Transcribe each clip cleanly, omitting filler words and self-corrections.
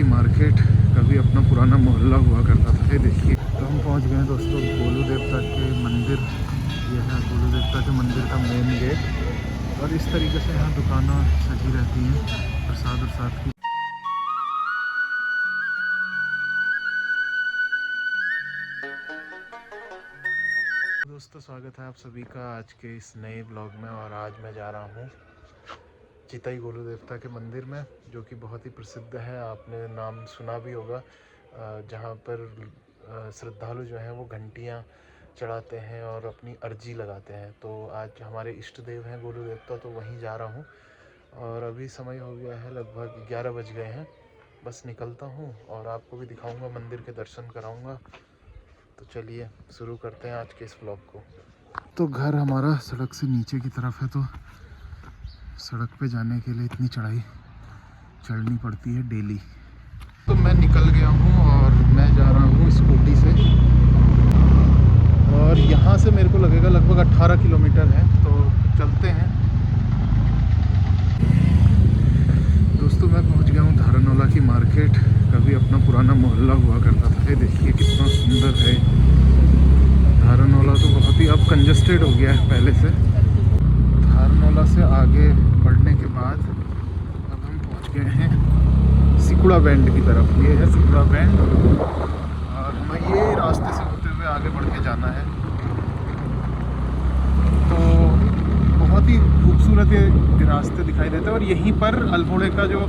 की मार्केट कभी अपना पुराना मोहल्ला हुआ करता था। ये देखिए, तो हम पहुंच गए हैं दोस्तों गोलू देवता के मंदिर। ये है गोलू देवता के मंदिर का मेन गेट और इस तरीके से यहाँ दुकानें सजी रहती हैं प्रसाद की। दोस्तों स्वागत है आप सभी का आज के इस नए ब्लॉग में। और आज मैं जा रहा हूँ चितई गोलू देवता के मंदिर में, जो कि बहुत ही प्रसिद्ध है, आपने नाम सुना भी होगा। जहाँ पर श्रद्धालु जो हैं वो घंटियाँ चढ़ाते हैं और अपनी अर्जी लगाते हैं। तो आज हमारे इष्ट देव हैं गोलू देवता, तो वहीं जा रहा हूँ। और अभी समय हो गया है, लगभग 11 बज गए हैं। बस निकलता हूँ और आपको भी दिखाऊंगा, मंदिर के दर्शन कराऊंगा। तो चलिए शुरू करते हैं आज के इस ब्लॉग को। तो घर हमारा सड़क से नीचे की तरफ है, तो सड़क पे जाने के लिए इतनी चढ़ाई चढ़नी पड़ती है डेली। तो मैं निकल गया हूँ और मैं जा रहा हूँ स्कूटी से, और यहाँ से मेरे को लगेगा लगभग 18 किलोमीटर है। तो चलते हैं दोस्तों। मैं पहुँच गया हूँ धारनोला की मार्केट। कभी अपना पुराना मोहल्ला हुआ करता था। ये देखिए कितना सुंदर है धारनोला। तो बहुत ही अब कंजस्टेड हो गया है पहले से। धारनोला से आगे बढ़ने के बाद अब हम पहुंच गए हैं सिकुड़ा बैंड की तरफ। ये है सिकुड़ा बैंड और हमें ये रास्ते से होते हुए आगे बढ़ के जाना है। तो बहुत ही खूबसूरत ये रास्ते दिखाई देते हैं। और यहीं पर अल्मोड़े का जो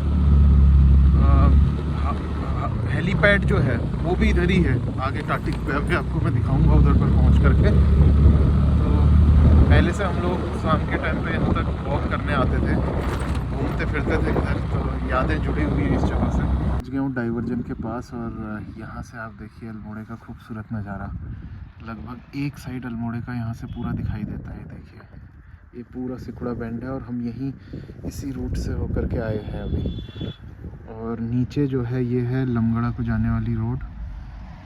हेलीपैड जो है वो भी इधर ही है। आगे टाटिक पे अभी आपको मैं दिखाऊंगा उधर पर पहुंच करके। तो पहले से हम लोग शाम के टाइम पे यहाँ तक वॉक करने आते थे, घूमते फिरते थे इधर। तो यादें जुड़ी हुई हैं इस जगह से। पहुँच गया हूँ डाइवर्जन के पास और यहाँ से आप देखिए अल्मोड़े का खूबसूरत नज़ारा। लगभग एक साइड अल्मोड़े का यहाँ से पूरा दिखाई देता है। देखिए ये पूरा सिकुड़ा बैंड है और हम यहीं इसी रूट से होकर के आए हैं अभी। और नीचे जो है ये है लमगड़ा को जाने वाली रोड।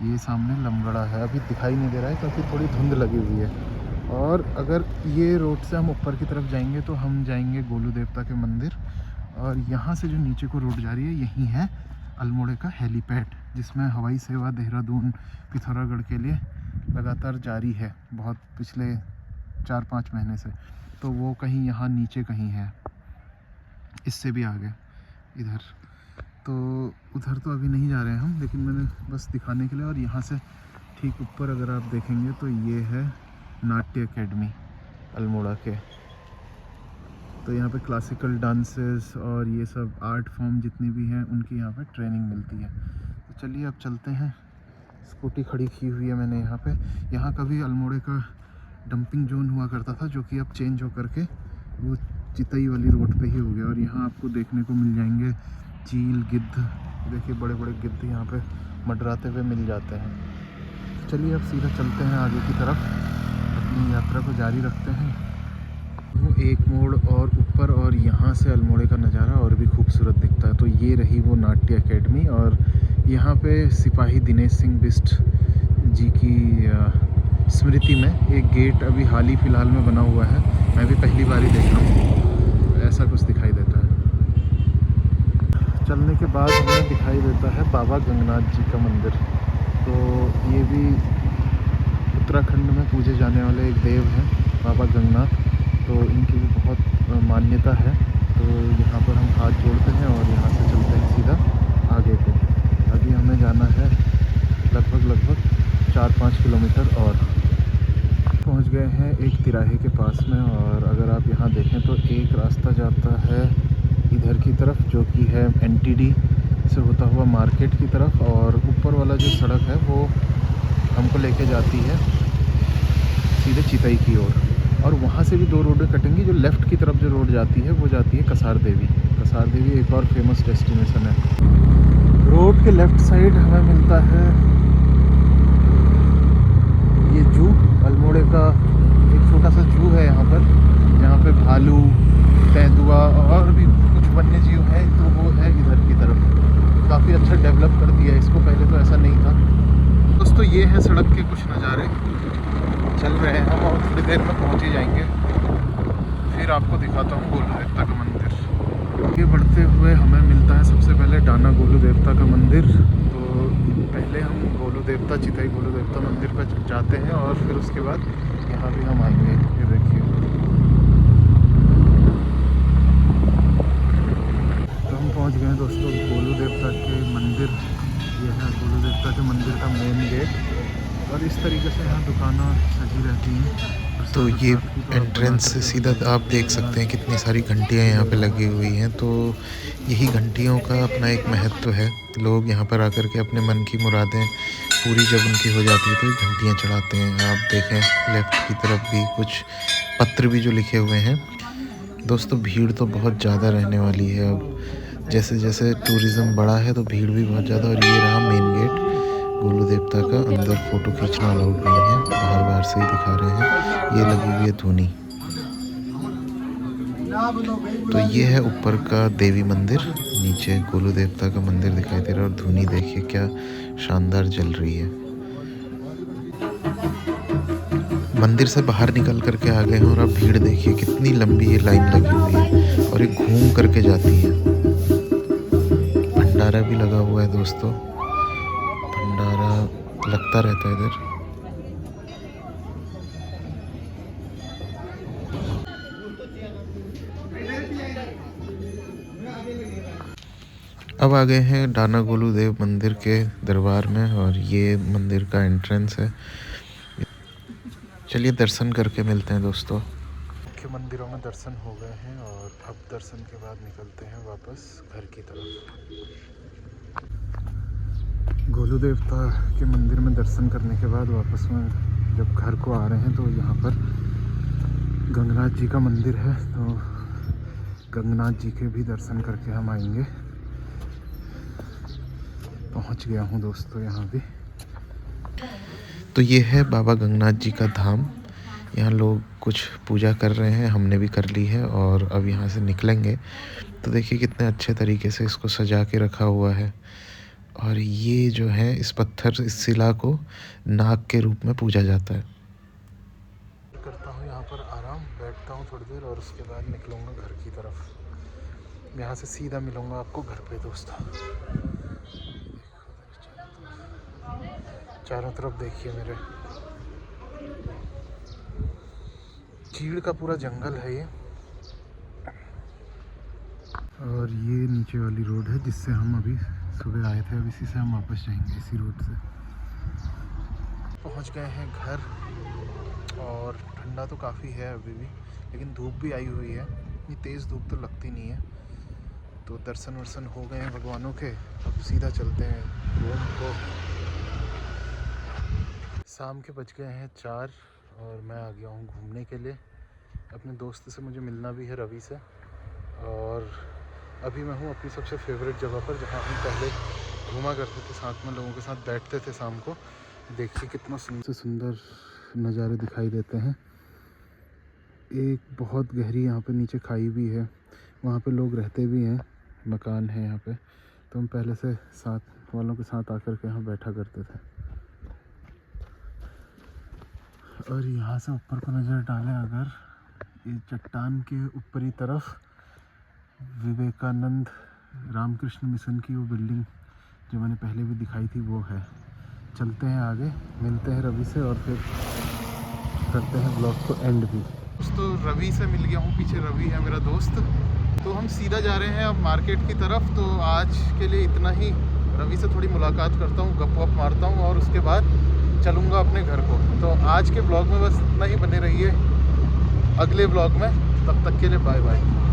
ये सामने लमगड़ा है, अभी दिखाई नहीं दे रहा है क्योंकि थोड़ी धुंध लगी हुई है। और अगर ये रोड से हम ऊपर की तरफ जाएंगे तो हम जाएंगे गोलू देवता के मंदिर। और यहाँ से जो नीचे को रोड जा रही है यही है अल्मोड़े का हेलीपैड, जिसमें हवाई सेवा देहरादून पिथौरागढ़ के लिए लगातार जारी है बहुत पिछले 4-5 महीने से। तो वो कहीं यहाँ नीचे कहीं है, इससे भी आगे इधर। तो उधर तो अभी नहीं जा रहे हैं हम, लेकिन मैंने बस दिखाने के लिए। और यहाँ से ठीक ऊपर अगर आप देखेंगे तो ये है नाट्य एकेडमी अल्मोड़ा के। तो यहाँ पे क्लासिकल डांसेस और ये सब आर्ट फॉर्म जितनी भी हैं उनकी यहाँ पे ट्रेनिंग मिलती है। तो चलिए अब चलते हैं। स्कूटी खड़ी की हुई है मैंने यहाँ पे। यहाँ कभी अल्मोड़े का डंपिंग जोन हुआ करता था, जो कि अब चेंज होकर के वो चितई वाली रोड पे ही हो गया। और यहाँ आपको देखने को मिल जाएंगे चील, गिद्ध। देखिए बड़े बड़े गिद्ध यहाँ पे मंडराते हुए मिल जाते हैं। चलिए अब सीधा चलते हैं आगे की तरफ, अपनी यात्रा को जारी रखते हैं। एक मोड़ और ऊपर, और यहाँ से अल्मोड़े का नज़ारा और भी खूबसूरत दिखता है। तो ये रही वो नाट्य एकेडमी। और यहाँ पे सिपाही दिनेश सिंह बिष्ट जी की स्मृति में एक गेट अभी हाल ही फ़िलहाल में बना हुआ है। मैं भी पहली बार ही देख रहा हूँ, ऐसा कुछ दिखाई देता है। चलने के बाद हमें दिखाई देता है बाबा गंगनाथ जी का मंदिर। तो ये भी उत्तराखंड में पूजे जाने वाले एक देव हैं बाबा गंगनाथ। तो इनकी भी बहुत मान्यता है। तो यहाँ पर हम हाथ जोड़ते हैं और यहाँ से चलते हैं सीधा आगे को। अभी हमें जाना है लगभग 4-5 किलोमीटर और पहुँच गए हैं एक तिराहे के पास में। और अगर आप यहाँ देखें तो एक रास्ता जाता है इधर की तरफ, जो कि है एनटीडी से होता हुआ मार्केट की तरफ। और ऊपर वाला जो सड़क है वो हमको लेके जाती है सीधे चितई की ओर। और वहाँ से भी 2 रोडें कटेंगी। जो लेफ़्ट की तरफ जो रोड जाती है वो जाती है कसार देवी। कसार देवी एक और फेमस डेस्टिनेशन है। रोड के लेफ़्ट साइड हमें मिलता है ये जू। अल्मोड़े का एक छोटा सा जू है यहाँ पर, जहाँ पे भालू, तेंदुआ और भी कुछ वन्य जीव हैं। तो वो है इधर की तरफ। काफ़ी अच्छा डेवलप कर दिया है इसको, पहले तो ऐसा नहीं था। दोस्तों ये है सड़क के कुछ नज़ारे। चल रहे हैं हम और थोड़ी देर में पहुँच ही जाएंगे। फिर आपको दिखाता हूँ गोलू देवता का मंदिर। आगे बढ़ते हुए हमें मिलता है सबसे पहले डाना गोलू देवता का मंदिर। तो पहले हम गोलू देवता चिताई गोलू देवता मंदिर पर जाते हैं और फिर उसके बाद यहाँ भी हम आएंगे। ये देखिए, तो हम पहुँच गए हैं दोस्तों गोलू देवता के मंदिर। ये है गोलू देवता के मंदिर का मेन गेट और इस तरीके से यहाँ दुकानें सजी रहती हैं। तो ये एंट्रेंस से सीधा आप देख सकते हैं कितनी सारी घंटियाँ यहाँ पे लगी हुई हैं। तो यही घंटियों का अपना एक महत्व है। लोग यहाँ पर आकर के अपने मन की मुरादें पूरी जब उनकी हो जाती है तो ये घंटियाँ चढ़ाते हैं। आप देखें लेफ़्ट की तरफ भी कुछ पत्र भी जो लिखे हुए हैं। दोस्तों भीड़ तो बहुत ज़्यादा रहने वाली है। अब जैसे जैसे टूरिज़्म बढ़ा है तो भीड़ भी बहुत ज़्यादा। और ये रहा मेन गेट गोलू देवता का। अंदर फ़ोटो खींचना अलाउड नहीं है, बाहर से ही दिखा रहे हैं। ये लगी हुई है धुनी। तो ये है ऊपर का देवी मंदिर, नीचे गोलू देवता का मंदिर दिखाई दे रहा है। और धुनी देखिए क्या शानदार जल रही है। मंदिर से बाहर निकल करके आ गए हैं और अब भीड़ देखिए कितनी लंबी ये लाइन लगी हुई है और ये घूम करके जाती है। भंडारा भी लगा हुआ है दोस्तों, भंडारा लगता रहता है इधर। अब आ गए हैं डाना गोलू देव मंदिर के दरबार में और ये मंदिर का एंट्रेंस है। चलिए दर्शन करके मिलते हैं दोस्तों। मुख्य मंदिरों में दर्शन हो गए हैं और अब दर्शन के बाद निकलते हैं वापस घर की तरफ। गोलू देवता के मंदिर में दर्शन करने के बाद वापस में जब घर को आ रहे हैं तो यहाँ पर गंगनाथ जी का मंदिर है। तो गंगनाथ जी के भी दर्शन करके हम आएंगे। पहुँच गया हूँ दोस्तों यहाँ भी। तो ये है बाबा गंगनाथ जी का धाम। यहाँ लोग कुछ पूजा कर रहे हैं, हमने भी कर ली है और अब यहाँ से निकलेंगे। तो देखिए कितने अच्छे तरीके से इसको सजा के रखा हुआ है। और ये जो है इस पत्थर इस शिला को नाग के रूप में पूजा जाता है। करता हूँ यहाँ पर आराम, बैठता हूँ थोड़ी देर और उसके बाद निकलूँगा घर की तरफ। यहाँ से सीधा मिलूँगा आपको घर पे दोस्तों। चारों तरफ देखिए मेरे, चीड़ का पूरा जंगल है ये। और ये नीचे वाली रोड है जिससे हम अभी सुबह आए थे। अब इसी से हम वापस जाएंगे, इसी रोड से। पहुंच गए हैं घर और ठंडा तो काफ़ी है अभी भी, लेकिन धूप भी आई हुई है। इतनी तेज़ धूप तो लगती नहीं है। तो दर्शन वर्शन हो गए हैं भगवानों के। अब सीधा चलते हैं रूम को। शाम के बज गए हैं 4 और मैं आ गया हूँ घूमने के लिए। अपने दोस्त से मुझे मिलना भी है, रवि से। और अभी मैं हूँ अपनी सबसे फेवरेट जगह पर जहाँ हम पहले घूमा करते थे, साथ में लोगों के साथ बैठते थे शाम को। देखिए कितना सुंदर नज़ारे दिखाई देते हैं। एक बहुत गहरी यहाँ पे नीचे खाई भी है, वहाँ पे लोग रहते भी हैं, मकान है यहाँ पे। तो हम पहले से साथ वालों के साथ आकर के यहाँ बैठा करते थे। और यहाँ से ऊपर को नज़र डालें अगर, ये चट्टान के ऊपरी तरफ विवेकानंद रामकृष्ण मिशन की वो बिल्डिंग जो मैंने पहले भी दिखाई थी वो है। चलते हैं आगे, मिलते हैं रवि से और फिर करते हैं ब्लॉग को एंड भी। दोस्तों रवि से मिल गया हूँ, पीछे रवि है मेरा दोस्त। तो हम सीधा जा रहे हैं अब मार्केट की तरफ। तो आज के लिए इतना ही। रवि से थोड़ी मुलाकात करता हूँ, गप वप मारता हूँ और उसके बाद चलूँगा अपने घर को। तो आज के ब्लॉग में बस इतना ही, बने रहिए अगले ब्लॉग में। तब तक के लिए बाय बाय।